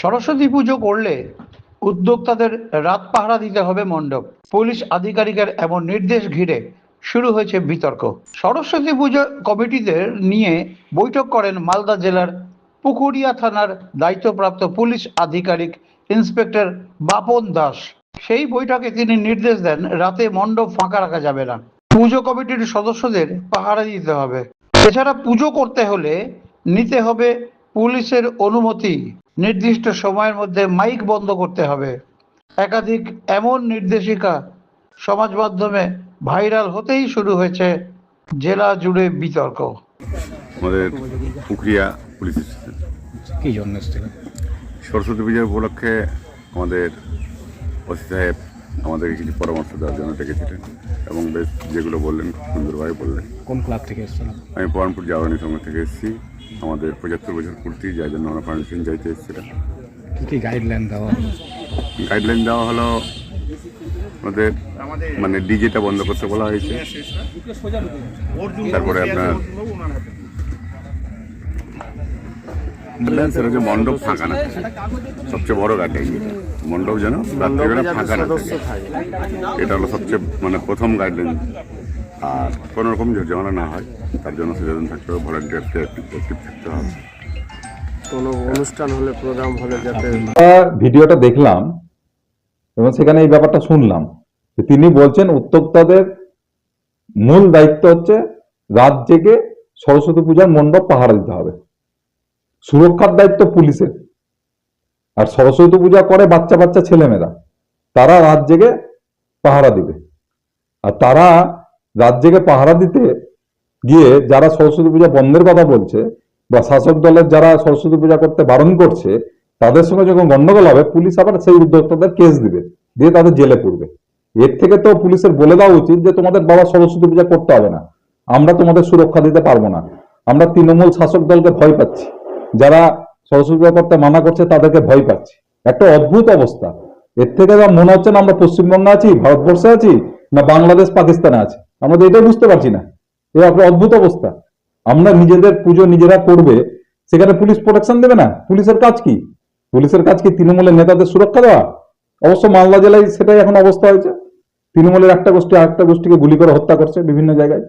সরস্বতী পুজো করলে উদ্যোক্তাদের রাত পাহারা দিতে হবে মণ্ডপ। পুলিশ আধিকারিকের এমন নির্দেশ ঘিরে শুরু হয়েছে বিতর্ক। সরস্বতী পুজো কমিটিদের নিয়ে বৈঠক করেন মালদা জেলার পুকুরিয়া থানার দায়িত্বপ্রাপ্ত পুলিশ আধিকারিক ইন্সপেক্টর বাপন দাস। সেই বৈঠকে তিনি নির্দেশ দেন রাতে মণ্ডপ ফাঁকা রাখা যাবে না, পুজো কমিটির সদস্যদের পাহারা দিতে হবে। এছাড়া পুজো করতে হলে নিতে হবে পুলিশের অনুমতি, নির্দিষ্ট সময়ের মধ্যে মাইক বন্ধ করতে হবে। একাধিক এমন নির্দেশিকা সমাজ মাধ্যমে ভাইরাল হতেই শুরু হয়েছে জেলা জুড়ে বিতর্ক। আমাদের পুকুরিয়া পুলিশ স্টেশন কি জন্য এসেছিলেন? সরস্বতী পুজোর উপলক্ষে আমাদের ওসি সাহেব আমাদেরকে কিছু পরামর্শ দেওয়ার জন্য ডেকেছিলেন এবং বেশ যেগুলো বললেন খুব সুন্দরভাবে বললেন। কোন ক্লাব থেকে এসেছিলেন? আমি পরানপুর জাগরণী সংঘ থেকে এসেছি। আমাদের 75 বছর পূর্তি, যার জন্য আমরা পারমিশন চাইতে এসেছিলাম। কী কী গাইডলাইন দেওয়া হলো? গাইডলাইন দেওয়া হলো আমাদের মানে ডিজেটা বন্ধ করতে বলা হয়েছে। তারপরে আপনার সেটা হচ্ছে মণ্ডপ ফাঁকা না, সবচেয়ে বড় গাইডলাইন মণ্ডপ যেন রাত্রিবেলা ফাঁকা না থাকে, এটা হলো সবচেয়ে মানে প্রথম গাইডলাইন। আর কোনো রকম জরিমানা না হয় তার জন্য সচেতন থাকতে হবে, ভলান্টিয়ারকে অ্যাক্টিভ থাকতে হবে। কোনো অনুষ্ঠান হলে, প্রোগ্রাম হলে যাতে ভিডিওটা দেখলাম এবং সেখানে এই ব্যাপারটা শুনলাম যে তিনি বলছেন উদ্যোক্তাদের মূল দায়িত্ব হচ্ছে রাত জেগে সরস্বতী পূজার মণ্ডপ পাহারা দিতে হবে, সুরক্ষার দায়িত্ব পুলিশের। আর সরস্বতী পূজা করে বাচ্চা বাচ্চা ছেলেমেয়েরা, তারা রাত জেগে পাহারা দিবে। আর তারা রাত জেগে পাহারা দিতে গিয়ে যারা সরস্বতী পূজা বন্ধের কথা বলছে বা শাসক দলের যারা সরস্বতী পূজা করতে বারণ করছে, তাদের সঙ্গে যখন গন্ডগোল হবে পুলিশ আবার সেই উদ্যোক্তাদের কেস দিবে, দিয়ে তাদের জেলে পড়বে। এর থেকে তো পুলিশের বলে দেওয়া উচিত যে তোমাদের বাবা সরস্বতী পূজা করতে হবে না, আমরা তোমাদের সুরক্ষা দিতে পারবো না। আমরা তৃণমূল শাসক দলকে ভয় পাচ্ছি, যারা সরস্বতী পূজা করতে মানা করছে তাদেরকে ভয় পাচ্ছি। একটা অদ্ভুত অবস্থা। এর থেকে মনে হচ্ছে না আমরা পশ্চিমবঙ্গে আছি, ভারতবর্ষে আছি, না বাংলাদেশ পাকিস্তানে আছি, আমরা তো এটাই বুঝতে পারছি না। এ একটা অদ্ভুত অবস্থা। আমরা নিজেদের পুজো নিজেরা করবে, সেখানে পুলিশ প্রোটেকশন দেবে না। পুলিশের কাজ কি? পুলিশের কাজ কি তৃণমূলের নেতাদের সুরক্ষা দেওয়া? অবশ্য মালদা জেলায় সেটাই এখন অবস্থা হয়েছে। তৃণমূলের একটা গোষ্ঠী আরেকটা গোষ্ঠীকে গুলি করে হত্যা করছে বিভিন্ন জায়গায়।